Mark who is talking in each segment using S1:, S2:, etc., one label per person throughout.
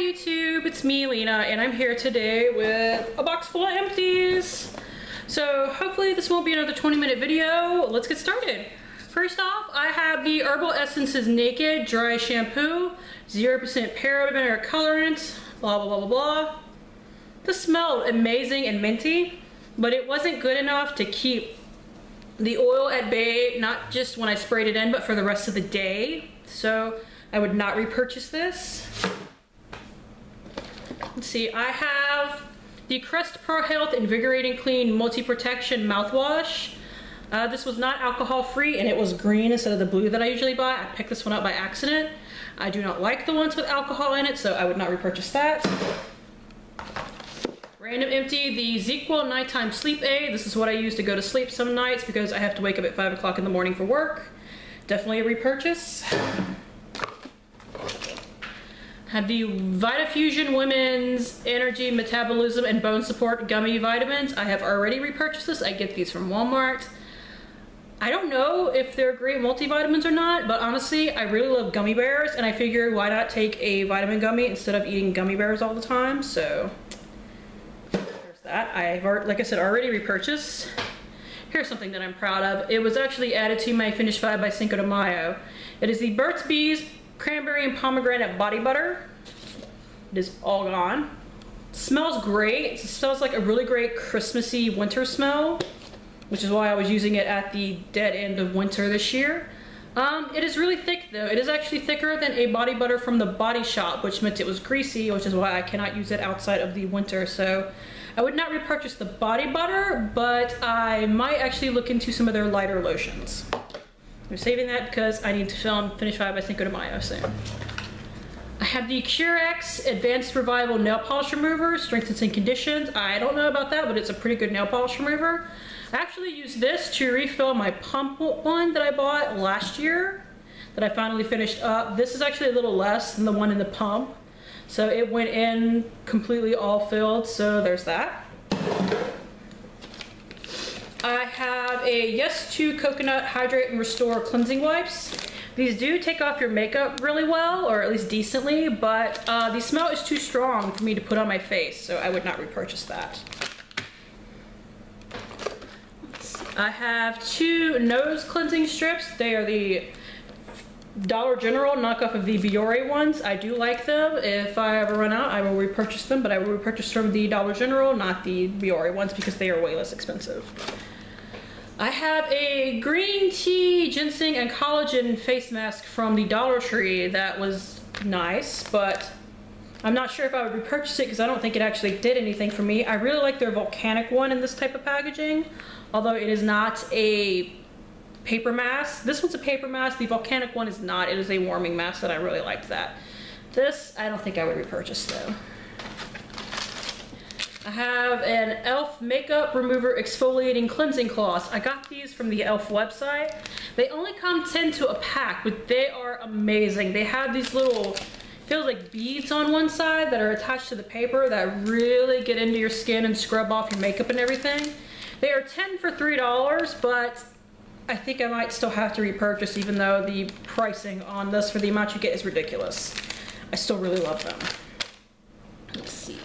S1: YouTube, it's me, Lena, and I'm here today with a box full of empties. So hopefully this won't be another 20-minute video. Let's get started. First off, I have the Herbal Essences Naked Dry Shampoo, 0% paraben or colorant, blah, blah, blah, blah, blah. This smelled amazing and minty, but it wasn't good enough to keep the oil at bay, not just when I sprayed it in, but for the rest of the day. So I would not repurchase this. Let's see, I have the Crest Pro Health Invigorating Clean Multi-Protection Mouthwash. This was not alcohol free and it was green instead of the blue that I usually buy. I picked this one up by accident. I do not like the ones with alcohol in it, so I would not repurchase that. Random empty, the ZzzQuil Nighttime Sleep Aid. This is what I use to go to sleep some nights because I have to wake up at 5 o'clock in the morning for work. Definitely a repurchase. Have the Vitafusion Women's Energy, Metabolism, and Bone Support Gummy Vitamins. I have already repurchased this. I get these from Walmart. I don't know if they're great multivitamins or not, but honestly, I really love gummy bears, and I figured why not take a vitamin gummy instead of eating gummy bears all the time, so there's that. I've, like I said, already repurchased. Here's something that I'm proud of. It was actually added to my Finish 5 by Cinco de Mayo. It is the Burt's Bees Cranberry and Pomegranate Body Butter. It is all gone. Smells great. It smells like a really great Christmassy winter smell, which is why I was using it at the dead end of winter this year. It is really thick though. It is actually thicker than a body butter from the Body Shop, which meant it was greasy, which is why I cannot use it outside of the winter. So I would not repurchase the body butter, but I might actually look into some of their lighter lotions. I'm saving that because I need to film Finish 5 by Cinco de Mayo soon. I have the Curex Advanced Revival Nail Polish Remover, Strengthens and Conditions. I don't know about that, but it's a pretty good nail polish remover. I actually used this to refill my pump one that I bought last year that I finally finished up. This is actually a little less than the one in the pump. So it went in completely all filled, so there's that. I have a Yes to Coconut Hydrate and Restore Cleansing Wipes. These do take off your makeup really well, or at least decently, but the smell is too strong for me to put on my face, so I would not repurchase that. I have two nose cleansing strips. They are the Dollar General knockoff of the Biore ones. I do like them. If I ever run out, I will repurchase them, but I will repurchase from the Dollar General, not the Biore ones, because they are way less expensive. I have a green tea, ginseng, and collagen face mask from the Dollar Tree that was nice, but I'm not sure if I would repurchase it because I don't think it actually did anything for me. I really like their volcanic one in this type of packaging, although it is not a paper mask. This one's a paper mask. The volcanic one is not. It is a warming mask, and I really liked that. This, I don't think I would repurchase though. I have an e.l.f. Makeup Remover Exfoliating Cleansing Cloths. I got these from the e.l.f. website. They only come 10 to a pack, but they are amazing. They have these little, feels like beads on one side that are attached to the paper that really get into your skin and scrub off your makeup and everything. They are 10 for $3, but I think I might still have to repurchase even though the pricing on this for the amount you get is ridiculous. I still really love them. Let's see.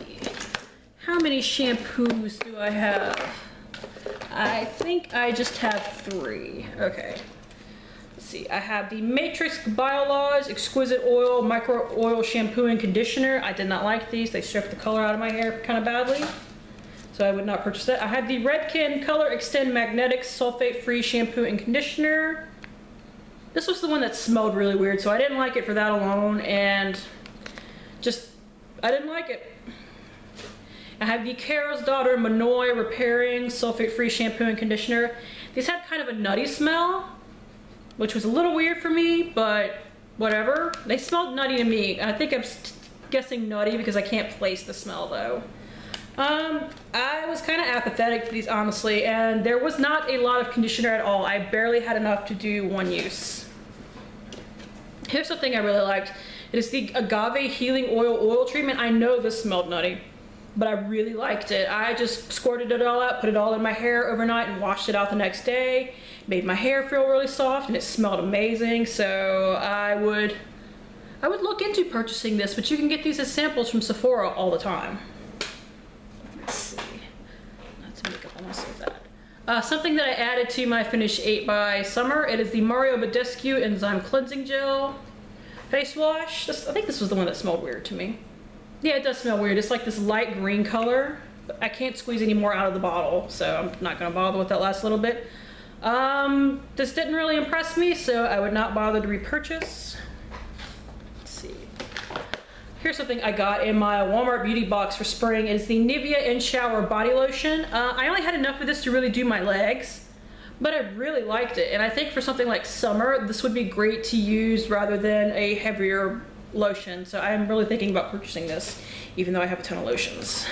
S1: How many shampoos do I have? I think I just have 3. Okay. Let's see. I have the Matrix Biolage Exquisite Oil Micro Oil Shampoo and Conditioner. I did not like these. They stripped the color out of my hair kind of badly, so I would not purchase that. I have the Redken Color Extend Magnetic Sulfate-Free Shampoo and Conditioner. This was the one that smelled really weird, so I didn't like it for that alone, and just, I didn't like it. I have the Carol's Daughter Manoy Repairing Sulfate-Free Shampoo and Conditioner. These had kind of a nutty smell, which was a little weird for me, but whatever. They smelled nutty to me. I think I'm guessing nutty because I can't place the smell though. I was kind of apathetic to these, honestly, and there was not a lot of conditioner at all. I barely had enough to do one use. Here's something I really liked. It is the Agave Healing Oil Treatment. I know this smelled nutty, but I really liked it. I just squirted it all out, put it all in my hair overnight, and washed it out the next day. Made my hair feel really soft, and it smelled amazing, so I would I would look into purchasing this, but you can get these as samples from Sephora all the time. Let's see. Not to make up almost like that. Something that I added to my Finish 8 by Summer, it is the Mario Badescu Enzyme Cleansing Gel face wash. I think this was the one that smelled weird to me. Yeah, it does smell weird. It's like this light green color. But I can't squeeze any more out of the bottle, so I'm not gonna bother with that last little bit. This didn't really impress me, so I would not bother to repurchase. Let's see. Here's something I got in my Walmart beauty box for spring. It's the Nivea In Shower Body Lotion. I only had enough of this to really do my legs, but I really liked it. And I think for something like summer, this would be great to use rather than a heavier lotion. So I'm really thinking about purchasing this, even though I have a ton of lotions.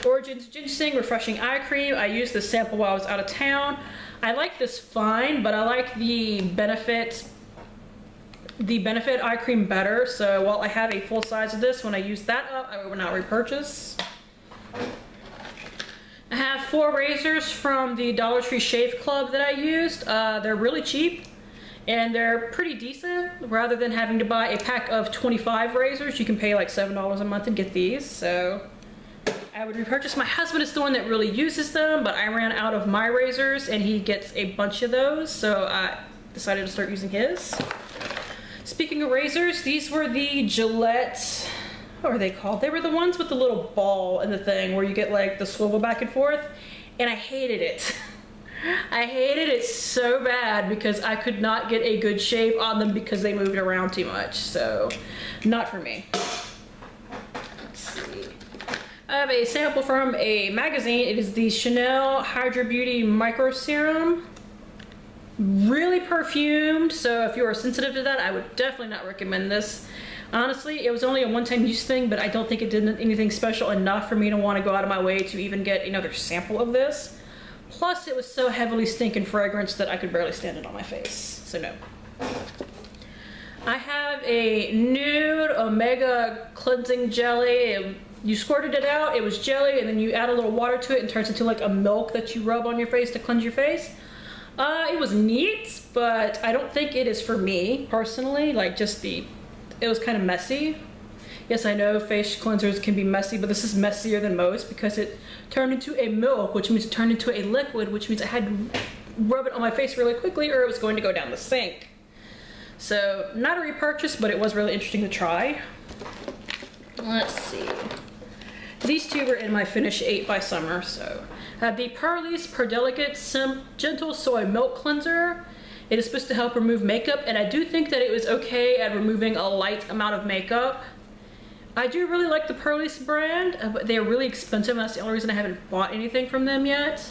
S1: Origins Ginseng Refreshing Eye Cream. I used this sample while I was out of town. I like this fine, but I like the Benefit eye cream better. So while I have a full size of this, when I use that up, I will not repurchase. I have 4 razors from the Dollar Tree Shave Club that I used. They're really cheap and they're pretty decent. Rather than having to buy a pack of 25 razors, you can pay like $7 a month and get these. So I would repurchase. My husband is the one that really uses them, but I ran out of my razors and he gets a bunch of those, so I decided to start using his. Speaking of razors, these were the Gillette, what are they called? They were the ones with the little ball and the thing where you get like the swivel back and forth, and I hated it. I hated it so bad because I could not get a good shave on them because they moved around too much, so not for me. I have a sample from a magazine. It is the Chanel Hydra Beauty Micro Serum. Really perfumed, so if you are sensitive to that, I would definitely not recommend this. Honestly, it was only a one-time use thing, but I don't think it did anything special enough for me to want to go out of my way to even get another sample of this. Plus, it was so heavily stinking fragrance that I could barely stand it on my face, so no. I have a Nude Omega Cleansing Jelly. You squirted it out, it was jelly, and then you add a little water to it and it turns into like a milk that you rub on your face to cleanse your face. It was neat, but I don't think it is for me personally. Like it was kind of messy. Yes, I know face cleansers can be messy, but this is messier than most because it turned into a milk, which means it turned into a liquid, which means I had to rub it on my face really quickly or it was going to go down the sink. So not a repurchase, but it was really interesting to try. Let's see. These two were in my Finish 8 by Summer, so. I have the Purlisse Delicate Gentle Soy Milk Cleanser. It is supposed to help remove makeup, and I do think that it was okay at removing a light amount of makeup. I do really like the Purlisse brand, but they're really expensive, and that's the only reason I haven't bought anything from them yet.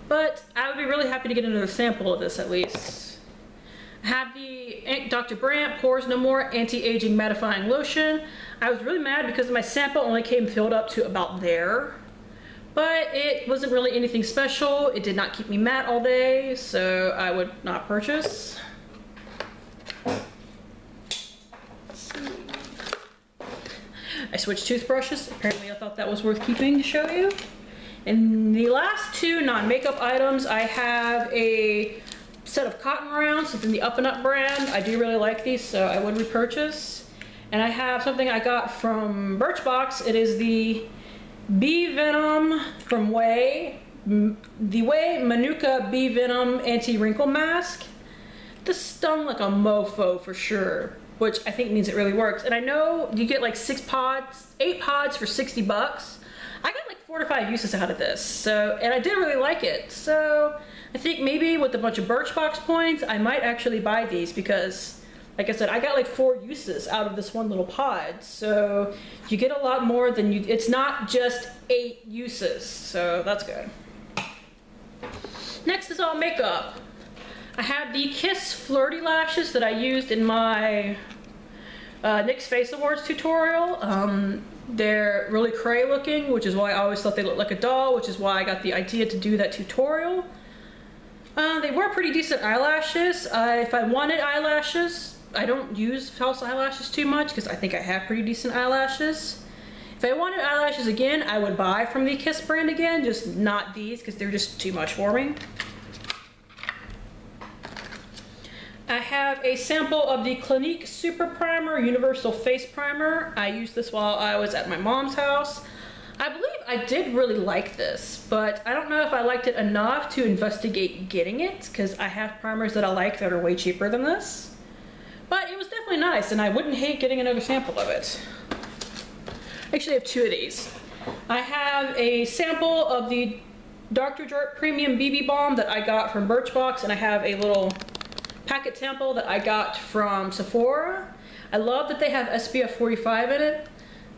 S1: But I would be really happy to get another sample of this at least. I have the Dr. Brandt Pores No More Anti-Aging Mattifying Lotion. I was really mad because my sample only came filled up to about there. But it wasn't really anything special. It did not keep me matte all day, so I would not purchase. I switched toothbrushes. Apparently I thought that was worth keeping to show you. And the last 2 non-makeup items, I have a set of cotton rounds within the Up and Up brand. I do really like these, so I would repurchase. And I have something I got from Birchbox. It is the Bee Venom from Way. The Way Manuka Bee Venom Anti-Wrinkle Mask. This stung like a mofo for sure, which I think means it really works. And I know you get like 8 pods for 60 bucks. I got like 4 to 5 uses out of this, so, and I did really like it. So I think maybe with a bunch of Birchbox points, I might actually buy these because, like I said, I got like 4 uses out of this one little pod. So you get a lot more than it's not just 8 uses, so that's good. Next is all makeup. I have the Kiss Flirty Lashes that I used in my NYX Face Awards tutorial. They're really cray looking, which is why I always thought they looked like a doll, which is why I got the idea to do that tutorial. They were pretty decent eyelashes. If I wanted eyelashes, I don't use false eyelashes too much because I think I have pretty decent eyelashes. If I wanted eyelashes again, I would buy from the Kiss brand again, just not these because they're just too much for me. I have a sample of the Clinique Super Primer Universal Face Primer. I used this while I was at my mom's house. I believe I did really like this, but I don't know if I liked it enough to investigate getting it, because I have primers that I like that are way cheaper than this. But it was definitely nice, and I wouldn't hate getting another sample of it. I actually have two of these. I have a sample of the Dr. Jart Premium BB Balm that I got from Birchbox, and I have a little packet sample that I got from Sephora. I love that they have SPF 45 in it.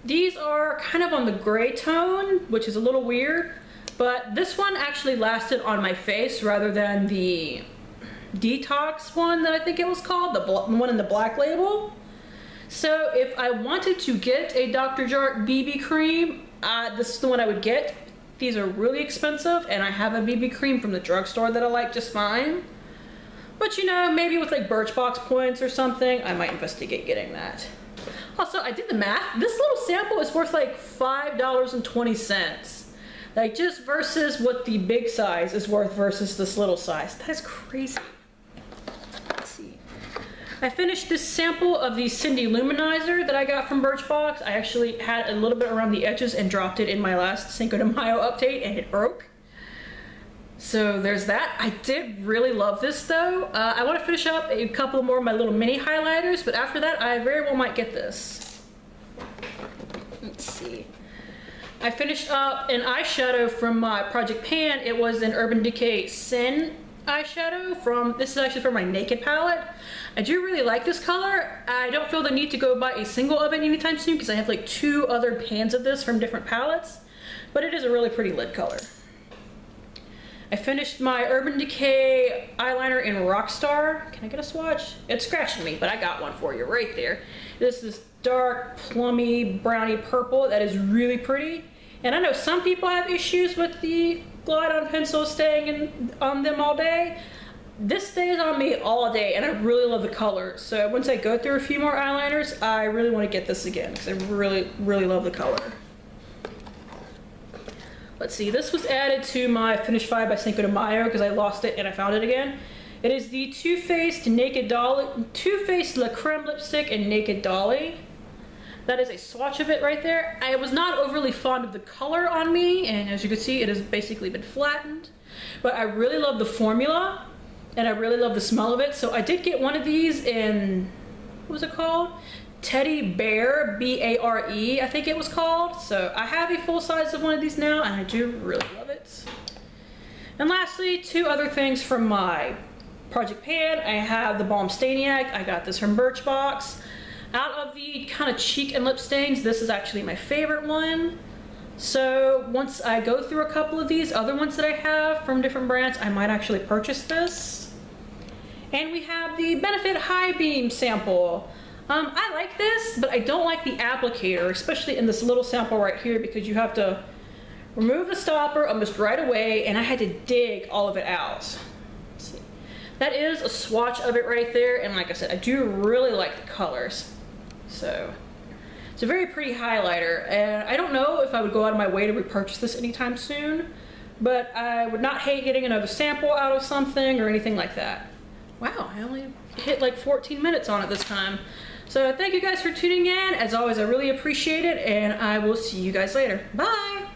S1: These are kind of on the gray tone, which is a little weird, but this one actually lasted on my face rather than the Detox one that I think it was called, the one in the black label. So if I wanted to get a Dr. Jart BB cream, this is the one I would get. These are really expensive, and I have a BB cream from the drugstore that I like just fine. But you know, maybe with like Birchbox points or something, I might investigate getting that. Also, I did the math. This little sample is worth like $5.20. Like just versus what the big size is worth versus this little size. That is crazy. Let's see. I finished this sample of the Cindy Luminizer that I got from Birchbox. I actually had a little bit around the edges and dropped it in my last Cinco de Mayo update and it broke. So there's that. I did really love this though. I want to finish up a couple more of my little mini highlighters, but after that I very well might get this. Let's see. I finished up an eyeshadow from my Project Pan. It was an Urban Decay Sin eyeshadow this is actually from my Naked palette. I do really like this color. I don't feel the need to go buy a single of it anytime soon because I have like 2 other pans of this from different palettes, but it is a really pretty lid color. I finished my Urban Decay eyeliner in Rockstar. Can I get a swatch? It's scratching me, but I got one for you right there. This is dark, plummy, browny purple that is really pretty. And I know some people have issues with the glide-on pencil staying on them all day. This stays on me all day, and I really love the color. So once I go through a few more eyeliners, I really want to get this again because I really, really love the color. Let's see, this was added to my Finish 5 by Cinco de Mayo because I lost it and I found it again. It is the Too Faced La Creme lipstick in Naked Dolly. That is a swatch of it right there. I was not overly fond of the color on me, and as you can see, it has basically been flattened. But I really love the formula, and I really love the smell of it. So I did get one of these in, what was it called? Teddy Bear, B-A-R-E, I think it was called. So I have a full size of one of these now, and I do really love it. And lastly, 2 other things from my Project Pan. I have the Balm Staniac. I got this from Birchbox. Out of the kind of cheek and lip stains, this is actually my favorite one. So once I go through a couple of these other ones that I have from different brands, I might actually purchase this. And we have the Benefit High Beam sample. I like this, but I don't like the applicator, especially in this little sample right here, because you have to remove the stopper almost right away, and I had to dig all of it out. Let's see. That is a swatch of it right there, and like I said, I do really like the colors. So it's a very pretty highlighter, and I don't know if I would go out of my way to repurchase this anytime soon, but I would not hate getting another sample out of something or anything like that. Wow, I only hit like 14 minutes on it this time. So thank you guys for tuning in. As always, I really appreciate it, and I will see you guys later. Bye!